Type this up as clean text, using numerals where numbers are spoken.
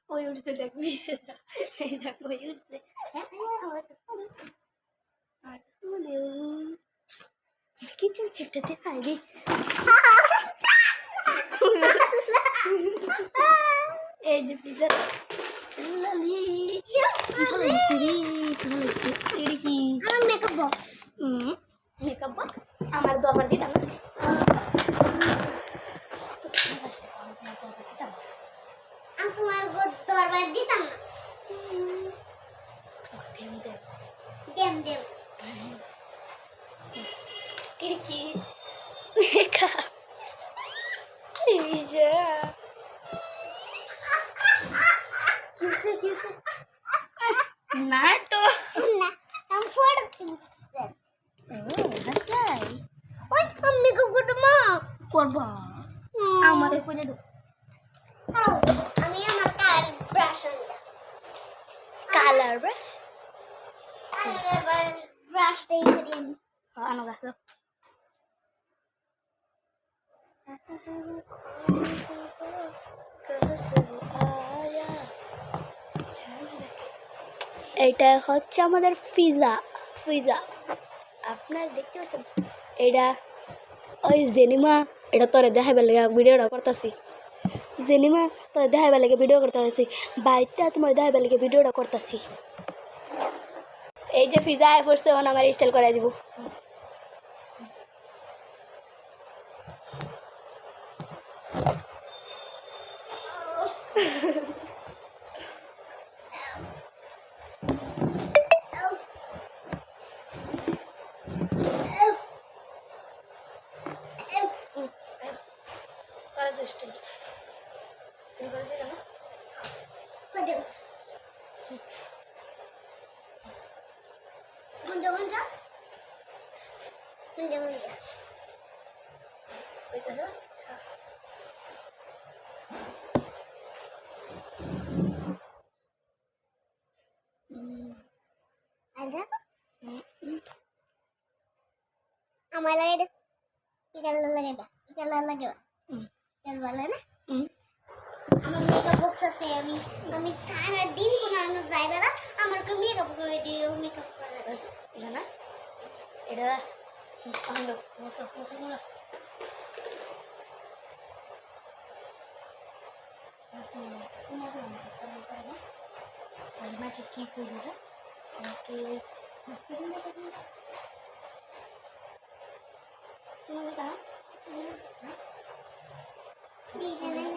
ওই উঠতে দেখবি এই দেখ ওই উঠতে কিচেন চিপটাতে পাইনি এই যে পিজা লালি ভালো লাগছে রে ভালো লাগছে এটা কি আমার মেকআপ বক্স মেকআপ বক্স আমার তো আবার দিতাম না আমি তোমার দরবার দিতাম না দেম দেম এটা কি মেকআপ পিজা কিউসে না তো না আমি ফটো তুলছি হাসাই ওই আমি মেকআপ করতে মা করবা আমার খুঁজে দেবো আমি আমার কালার ব্রাশ আনতে কালার ব্রাশ কালার ব্রাশ দিয়ে দিন আনো গাছ এটা হচ্ছে আমাদের পিজা পিজা আপনারা দেখতে পাচ্ছেন এটা ওই জেনিমা এটা তোরে দেখাবার লাগে ভিডিওটা করতেছি জেনিমা তোরে দেখাবার লাগে ভিডিও করতেছি বাইতে তোমার দেখাবার লাগে ভিডিওটা করতেছি এই যে পিজা আয় পড়ছে ওন আমার স্টাইল করাই দিব করে তো স্টাইল তুমি করে দিলে না গুঞ্জা গুঞ্জা গুঞ্জা গুঞ্জা ওইটা আমার লাগে দে এটা লাগাইবা এটা লাগাইবা এটা ভালো না আমার মেকআপ বক্স আছে আমি সারা দিন কোনো আনো যাইবে না আমার কো মেকআপ করে দিও মেকআপ করে এটা না এটা আনো মোসা মোসা না মাঝে কি করবো ওকে দিবেন